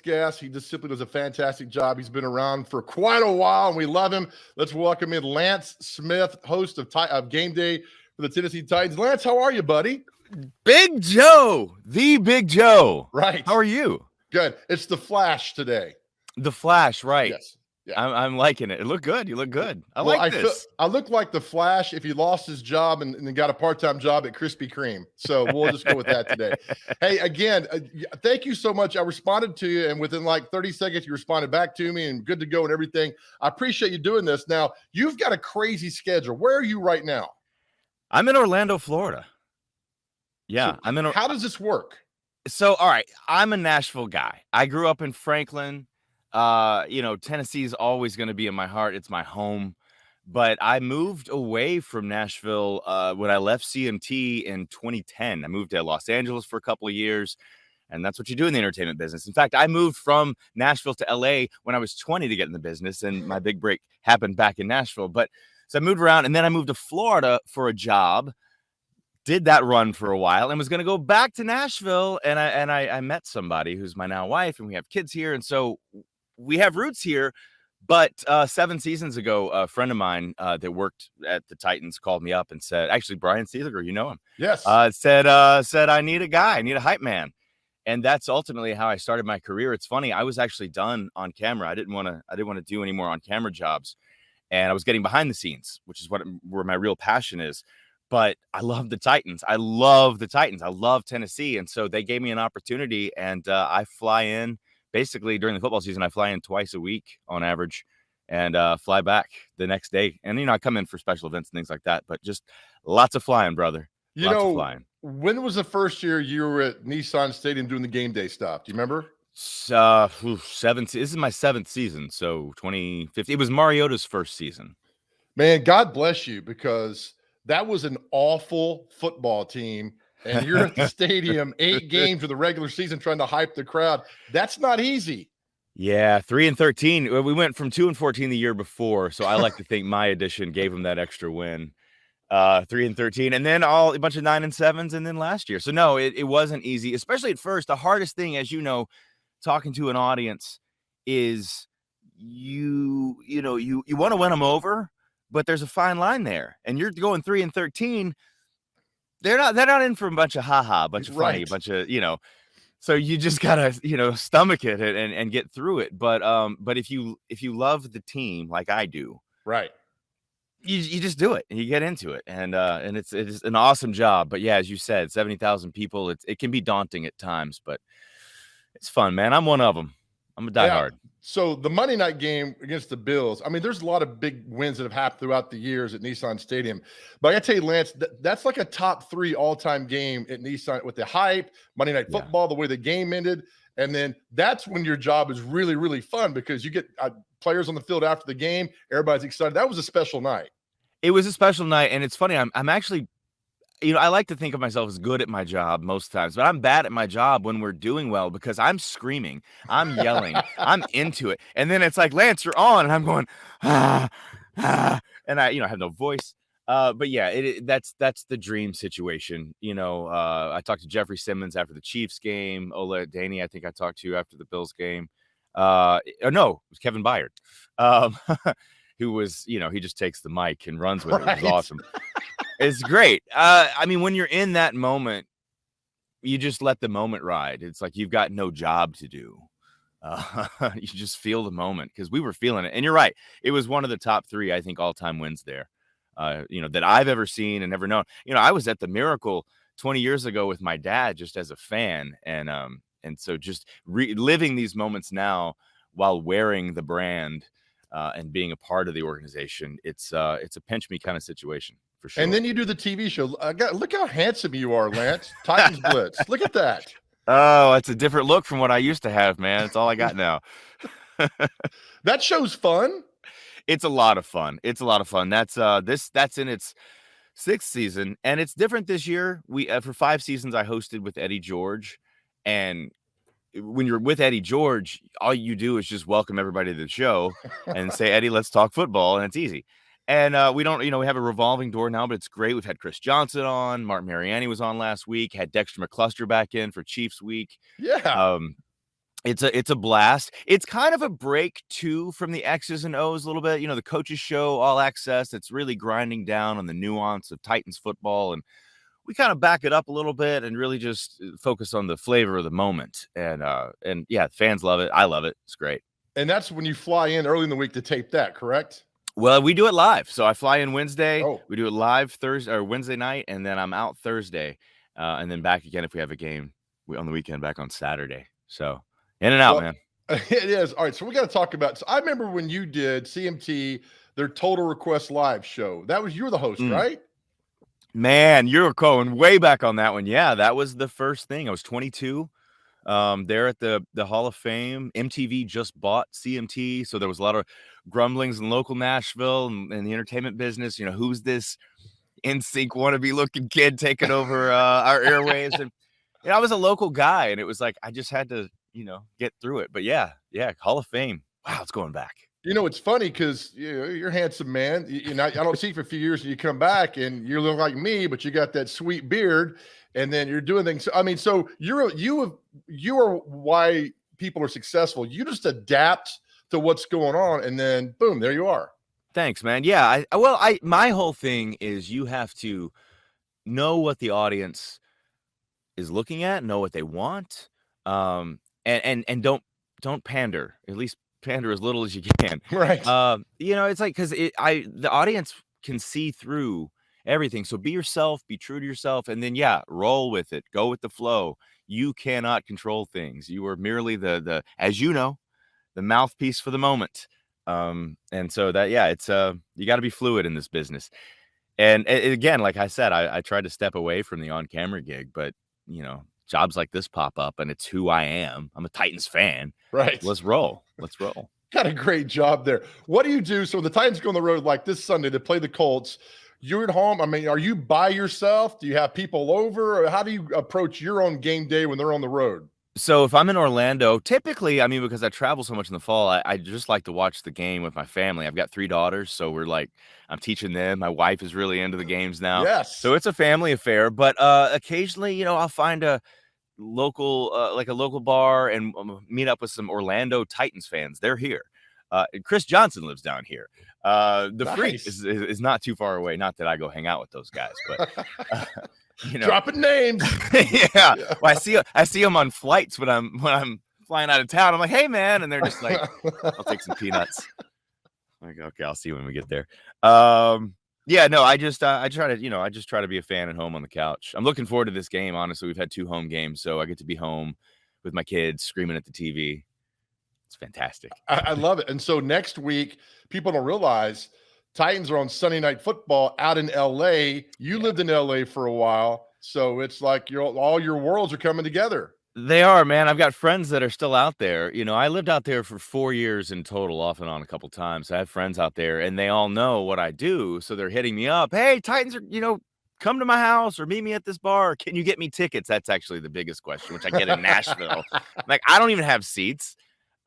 next guest. He just simply does a fantastic job. He's been around for quite a while, and we love him. Let's welcome in Lance Smith, host of Game Day for the Tennessee Titans. Lance, how are you, buddy? Big Joe, the Big Joe. Right. How are you? Good. It's the Flash today. The Flash, right? Yes. Yeah. I'm liking it. It looked good. You look good. I this. I look like the Flash if he lost his job and then got a part-time job at Krispy Kreme. So we'll just go with that today. Hey, again, thank you so much. I responded to you, and within like 30 seconds, you responded back to me, and good to go and everything. I appreciate you doing this. Now, you've got a crazy schedule. Where are you right now? I'm in Orlando, Florida. Yeah, so how does this work? So, all right, I'm a Nashville guy. I grew up in Franklin. Tennessee's always going to be in my heart. It's my home. But I moved away from Nashville when I left CMT in 2010. I moved to Los Angeles for a couple of years, and that's what you do in the entertainment business. In fact, I moved from Nashville to LA when I was 20 to get in the business, and my big break happened back in Nashville. So I moved around, and then I moved to Florida for a job. Did that run for a while and was going to go back to Nashville. And I met somebody who's my now wife, and we have kids here. And so we have roots here. But 7 seasons ago, a friend of mine that worked at the Titans called me up and said, actually, Brian Seeliger, you know him. Yes. Said, I need a guy. I need a hype man. And that's ultimately how I started my career. It's funny. I was actually done on camera. I didn't want to do any more on camera jobs. And I was getting behind the scenes, which is where my real passion is. But I love the Titans. I love Tennessee. And so they gave me an opportunity, and I fly in basically during the football season. I fly in twice a week on average and fly back the next day. And, I come in for special events and things like that, but just lots of flying, brother. Lots of flying. When was the first year you were at Nissan Stadium doing the game day stuff? Do you remember? This is my 7th season. So 2015, it was Mariota's first season. Man, God bless you, because that was an awful football team, and you're at the stadium 8 games of the regular season trying to hype the crowd. That's not easy. Yeah, 3-13. We went from 2-14 the year before, so I like to think my addition gave them that extra win. 3-13, and then a bunch of 9-7s, and then last year. So no, it wasn't easy, especially at first. The hardest thing, as you know, talking to an audience is you want to win them over. But there's a fine line there, and you're going 3-13. They're not in for a bunch of a bunch of funny, a bunch of So you just gotta stomach it and get through it. But if you love the team like I do, right, you just do it and you get into it, and it's an awesome job. But yeah, as you said, 70,000 people, it can be daunting at times, but it's fun, man. I'm one of them. I'm a diehard. Yeah. So the Monday night game against the Bills, I mean, there's a lot of big wins that have happened throughout the years at Nissan Stadium. But I got to tell you, Lance, that's like a top 3 all-time game at Nissan with the hype, Monday Night Football, the way the game ended. And then that's when your job is really, really fun, because you get players on the field after the game. Everybody's excited. That was a special night. It was a special night. And it's funny. I'm actually – I like to think of myself as good at my job most times, but I'm bad at my job when we're doing well, because I'm screaming, I'm yelling, I'm into it. And then it's like, Lance, you're on. And I'm going, and I have no voice. But yeah, that's the dream situation. I talked to Jeffrey Simmons after the Chiefs game. Ola Daney, I think I talked to after the Bills game. No, it was Kevin Byard, who was, he just takes the mic and runs with it. It was awesome. It's great. When you're in that moment, you just let the moment ride. It's like you've got no job to do. You just feel the moment, because we were feeling it. And you're right. It was one of the top 3, I think, all-time wins there, that I've ever seen and ever known. I was at the Miracle 20 years ago with my dad just as a fan. And so just reliving these moments now while wearing the brand and being a part of the organization, it's a pinch me kind of situation. For sure. And then you do the TV show. Look how handsome you are, Lance. Titans Blitz. Look at that. Oh, it's a different look from what I used to have, man. It's all I got now. That show's fun. It's a lot of fun. That's in its 6th season, and it's different this year. We for 5 seasons I hosted with Eddie George, and when you're with Eddie George, all you do is just welcome everybody to the show and say, Eddie, let's talk football, and it's easy. And we don't, we have a revolving door now, but it's great. We've had Chris Johnson on. Martin Mariani was on last week. Had Dexter McCluster back in for Chiefs week. Yeah. It's a blast. It's kind of a break too from the X's and O's a little bit. You know, the coaches show all access. It's really grinding down on the nuance of Titans football, and we kind of back it up a little bit and really just focus on the flavor of the moment. And yeah, fans love it. I love it. It's great. And that's when you fly in early in the week to tape that, correct? Well, we do it live. So I fly in Wednesday. Oh. We do it live Thursday or Wednesday night, and then I'm out Thursday, and then back again if we have a game on the weekend back on Saturday. So in and out, man. It is. All right. So we got to talk about. So I remember when you did CMT, their Total Request Live show. That was, you were the host, right? Man, you're going way back on that one. Yeah, that was the first thing. I was 22. There at the Hall of Fame. MTV just bought CMT, so there was a lot of grumblings in local Nashville and the entertainment business. You know, who's this NSYNC wannabe looking kid taking over our airwaves? And I was a local guy, and it was like I just had to, get through it. But yeah, Hall of Fame. Wow, it's going back. You know, it's funny because you're a handsome man. I don't see you for a few years, and you come back and you look like me, but you got that sweet beard, and then you're doing things. I mean, so you are why people are successful. You just adapt to what's going on, and then boom, there you are. Thanks, man. Yeah, my whole thing is you have to know what the audience is looking at, know what they want, and don't pander. At least pander as little as you can. Right. It's like because the audience can see through everything. So be yourself, be true to yourself, and then roll with it. Go with the flow. You cannot control things. You are merely the as you know, the mouthpiece for the moment. And so that it's you got to be fluid in this business. And again, like I said, I tried to step away from the on-camera gig, but jobs like this pop up, and it's who I am. I'm a Titans fan. Right. Let's roll. Got a great job there. What do you do? So the Titans go on the road like this Sunday. They play the Colts. You're at home. I mean, are you by yourself? Do you have people over? Or how do you approach your own game day when they're on the road? So if I'm in Orlando, typically, because I travel so much in the fall, I just like to watch the game with my family. I've got 3 daughters, so I'm teaching them. My wife is really into the games now. Yes. So it's a family affair, but occasionally, I'll find a local bar and meet up with some Orlando Titans fans. They're here. Chris Johnson lives down here. The Freak is not too far away. Not that I go hang out with those guys, but dropping names. Yeah. Well, I see them on flights when I'm flying out of town. I'm like, hey man, and they're just like, I'll take some peanuts. I'm like, okay, I'll see you when we get there. I just try to be a fan at home on the couch. I'm looking forward to this game. Honestly, we've had 2 home games, so I get to be home with my kids screaming at the TV. It's fantastic. I love it. And so next week, people don't realize Titans are on Sunday Night Football out in LA. You lived in LA for a while, so it's like all your worlds are coming together. They are, man. I've got friends that are still out there. I lived out there for 4 years in total, off and on a couple times. I have friends out there, and they all know what I do, so they're hitting me up. Hey, Titans are, come to my house or meet me at this bar. Can you get me tickets? That's actually the biggest question, which I get in Nashville. Like, I don't even have seats.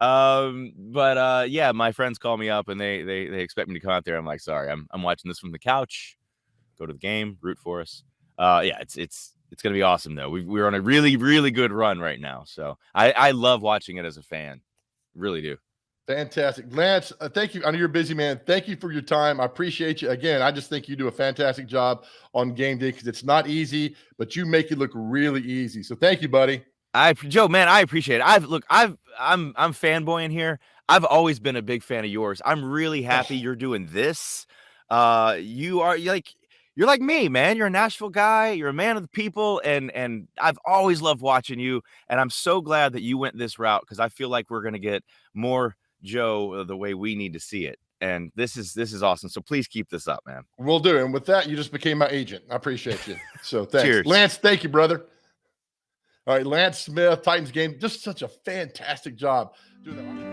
My friends call me up and they expect me to come out there. I'm like, sorry, I'm watching this from the couch. Go to the game, root for us. It's gonna be awesome though. We're on a really, really good run right now. So I love watching it as a fan. Really do. Fantastic. Lance, thank you. I know you're a busy man. Thank you for your time. I appreciate you. Again, I just think you do a fantastic job on game day because it's not easy, but you make it look really easy. So thank you, buddy. Joe, man, I appreciate it. I'm fanboying here. I've always been a big fan of yours. I'm really happy you're doing this. You're like me, man. You're a Nashville guy. You're a man of the people, and I've always loved watching you. And I'm so glad that you went this route because I feel like we're gonna get more Joe the way we need to see it. And this is awesome. So please keep this up, man. We'll do. And with that, you just became my agent. I appreciate you. So thanks. Cheers. Lance, thank you, brother. All right, Lance Smith, Titans game. Just such a fantastic job doing that.